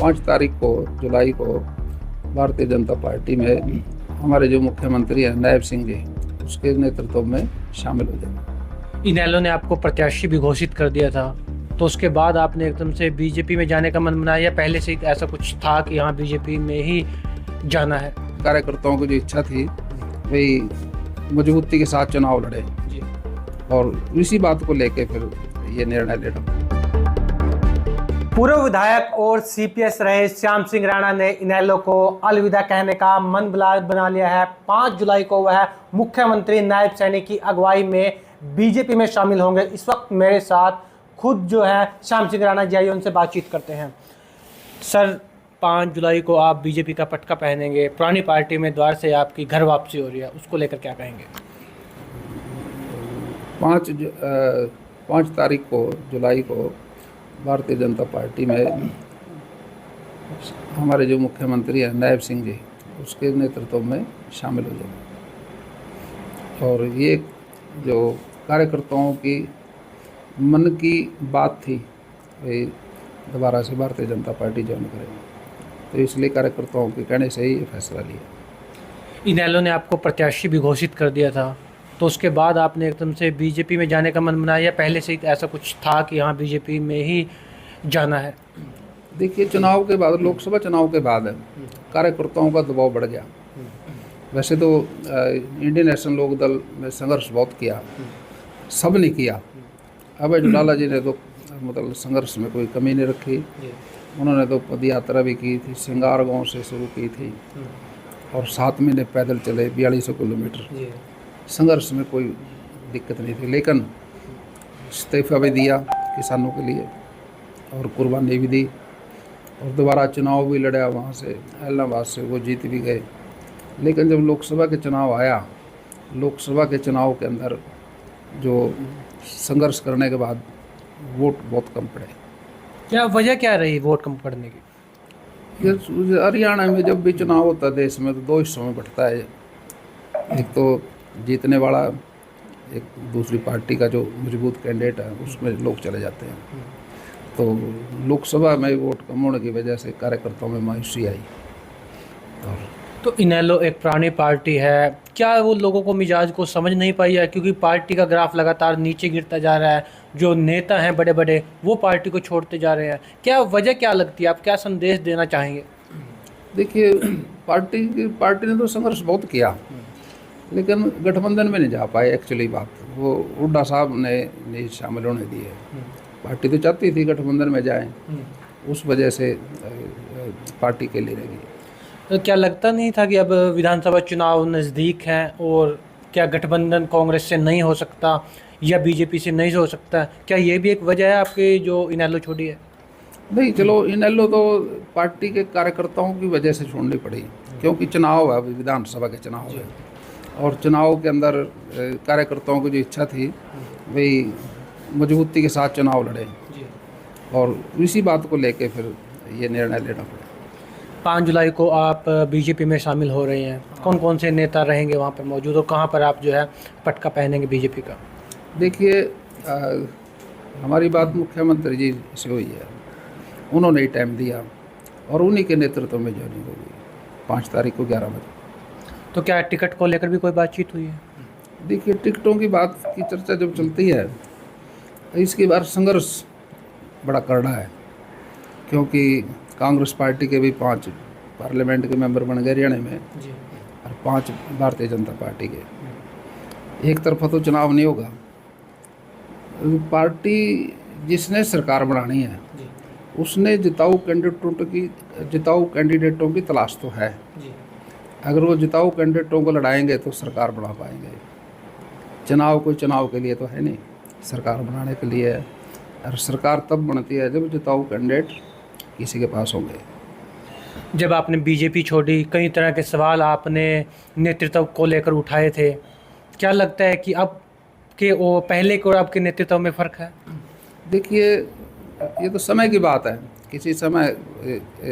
5 तारीख को जुलाई को भारतीय जनता पार्टी में हमारे जो मुख्यमंत्री हैं नायब सिंह जी, उसके नेतृत्व में शामिल हो जाएंगे। इनेलो ने आपको प्रत्याशी भी घोषित कर दिया था, तो उसके बाद आपने एकदम से बीजेपी में जाने का मन बनाया या पहले से ऐसा कुछ था कि यहाँ बीजेपी में ही जाना है? कार्यकर्ताओं की जो इच्छा थी वही मजबूती के साथ चुनाव लड़े जी। और इसी बात को लेके फिर ये निर्णय लेना। पूर्व विधायक और सीपीएस रहे श्याम सिंह राणा ने इनेलो को अलविदा कहने का मन बना लिया है। 5 जुलाई को वह मुख्यमंत्री नायब सैनी की अगुवाई में बीजेपी में शामिल होंगे। इस वक्त मेरे साथ खुद जो है श्याम सिंह राणा जी, उनसे बातचीत करते हैं। सर, 5 जुलाई को आप बीजेपी का पटका पहनेंगे, पुरानी पार्टी में द्वार से आपकी घर वापसी हो रही है, उसको लेकर क्या कहेंगे? 5 तारीख को जुलाई को भारतीय जनता पार्टी में हमारे जो मुख्यमंत्री हैं नायब सिंह जी, उसके नेतृत्व में शामिल हो जाएंगे। और ये जो कार्यकर्ताओं की मन की बात थी, वे दोबारा से भारतीय जनता पार्टी ज्वाइन करेंगे, तो इसलिए कार्यकर्ताओं के कहने से ही ये फैसला लिया। इनेलो ने आपको प्रत्याशी भी घोषित कर दिया था, तो उसके बाद आपने एकदम से बीजेपी में जाने का मन बनाया या पहले से ऐसा कुछ था कि यहाँ बीजेपी में ही जाना है? देखिए, चुनाव के बाद, लोकसभा चुनाव के बाद कार्यकर्ताओं का दबाव बढ़ गया। वैसे तो इंडियन नेशनल लोक दल में संघर्ष बहुत किया, सब ने किया। अभय चौटाला जी ने तो मतलब संघर्ष में कोई कमी नहीं रखी। उन्होंने तो पद यात्रा भी की थी, सिंगार गांव से शुरू की थी और 7 महीने पैदल चले 4200 किलोमीटर। संघर्ष में कोई दिक्कत नहीं थी, लेकिन इस्तीफा भी दिया किसानों के लिए और कुर्बानी भी दी और दोबारा चुनाव भी लड़ा वहाँ से, इलाहाबाद से, वो जीत भी गए। लेकिन जब लोकसभा के चुनाव आया, लोकसभा के चुनाव के अंदर जो संघर्ष करने के बाद वोट बहुत कम पड़े। क्या वजह क्या रही वोट कम पड़ने की? ये हरियाणा में जब भी चुनाव होता है देश में, तो 2 हिस्सों में बढ़ता है। एक तो जीतने वाला, एक दूसरी पार्टी का जो मजबूत कैंडिडेट है, उसमें लोग चले जाते हैं। तो लोकसभा में वोट कम होने की वजह से कार्यकर्ताओं में मायूसी आई। तो इनेलो एक पुरानी पार्टी है, क्या वो लोगों को मिजाज को समझ नहीं पाई है? क्योंकि पार्टी का ग्राफ लगातार नीचे गिरता जा रहा है, जो नेता हैं बड़े बड़े वो पार्टी को छोड़ते जा रहे हैं। क्या वजह क्या लगती है, आप क्या संदेश देना चाहेंगे? देखिए, पार्टी ने तो संघर्ष बहुत किया, लेकिन गठबंधन में नहीं जा पाए। एक्चुअली बात वो हुड्डा साहब ने नहीं शामिल होने दिए। पार्टी तो चाहती थी गठबंधन में जाएं, उस वजह से पार्टी के लिए रही। तो क्या लगता नहीं था कि अब विधानसभा चुनाव नज़दीक हैं और क्या गठबंधन कांग्रेस से नहीं हो सकता या बीजेपी से नहीं हो सकता? क्या ये भी एक वजह है आपकी जो इनेलो छोड़ी है? नहीं, चलो, इनेलो तो पार्टी के कार्यकर्ताओं की वजह से छोड़नी पड़ी, क्योंकि चुनाव है, विधानसभा के चुनाव है और चुनाव के अंदर कार्यकर्ताओं की जो इच्छा थी वही मजबूती के साथ चुनाव लड़े और इसी बात को लेके फिर ये निर्णय लेना पड़ा। 5 जुलाई को आप बीजेपी में शामिल हो रहे हैं, कौन कौन से नेता रहेंगे वहाँ पर मौजूद और कहाँ पर आप जो है पटका पहनेंगे बीजेपी का? देखिए, हमारी बात मुख्यमंत्री जी से हुई है, उन्होंने ही टाइम दिया और उन्हीं के नेतृत्व में ज्वाइनिंग होगी 5 तारीख को 11 बजे। तो क्या टिकट को लेकर भी कोई बातचीत हुई है? देखिए, टिकटों की बात की चर्चा जब चलती है, इसके बाद संघर्ष बड़ा करड़ा है, क्योंकि कांग्रेस पार्टी के भी 5 पार्लियामेंट के मेंबर बन गए हरियाणा में और 5 भारतीय जनता पार्टी के। एक तरफा तो चुनाव नहीं होगा। पार्टी जिसने सरकार बनानी है उसने जिताऊ कैंडिडेटों की तलाश तो है। अगर वो जिताऊ कैंडिडेटों को लड़ाएंगे तो सरकार बना पाएंगे। चुनाव कोई चुनाव के लिए तो है नहीं, सरकार बनाने के लिए है और सरकार तब बनती है जब जिताऊ कैंडिडेट किसी के पास होंगे। जब आपने बीजेपी छोड़ी, कई तरह के सवाल आपने नेतृत्व को लेकर उठाए थे। क्या लगता है कि अब के वो पहले को अब के नेतृत्व में फ़र्क है? देखिए, ये तो समय की बात है। किसी समय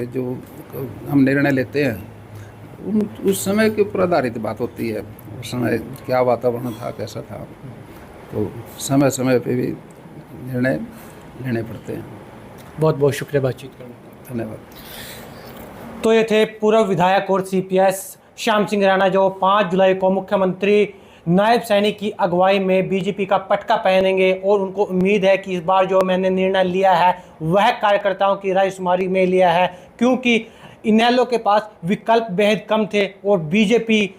जो हम निर्णय लेते हैं उस समय के ऊपर आधारित बात होती है। उस समय क्या वातावरण था, कैसा था, तो समय समय पे भी निर्णय लेने पड़ते हैं। बहुत बहुत शुक्रिया बातचीत करने का। धन्यवाद। तो ये थे पूर्व विधायक और सीपीएस श्याम सिंह राणा, जो 5 जुलाई को मुख्यमंत्री नायब सैनी की अगुवाई में बीजेपी का पटका पहनेंगे और उनको उम्मीद है कि इस बार जो मैंने निर्णय लिया है वह कार्यकर्ताओं की रायशुमारी में लिया है, क्योंकि इनेलो के पास विकल्प बेहद कम थे और बीजेपी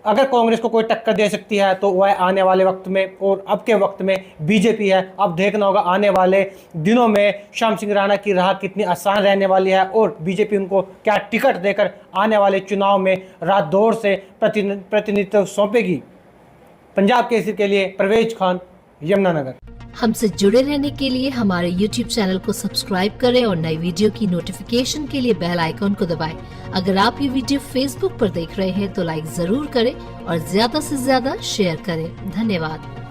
अगर कांग्रेस को कोई टक्कर दे सकती है तो वह आने वाले वक्त में, और अब के वक्त में बीजेपी है। अब देखना होगा आने वाले दिनों में श्याम सिंह राणा की राह कितनी आसान रहने वाली है और बीजेपी उनको क्या टिकट देकर आने वाले चुनाव में रातदौर से प्रतिनिधित्व सौंपेगी। पंजाब केसरी के लिए परवेज खान, यमुनानगर। हमसे जुड़े रहने के लिए हमारे YouTube चैनल को सब्सक्राइब करें और नई वीडियो की नोटिफिकेशन के लिए बेल आइकॉन को दबाएं। अगर आप ये वीडियो Facebook पर देख रहे हैं तो लाइक जरूर करें और ज्यादा से ज्यादा शेयर करें। धन्यवाद।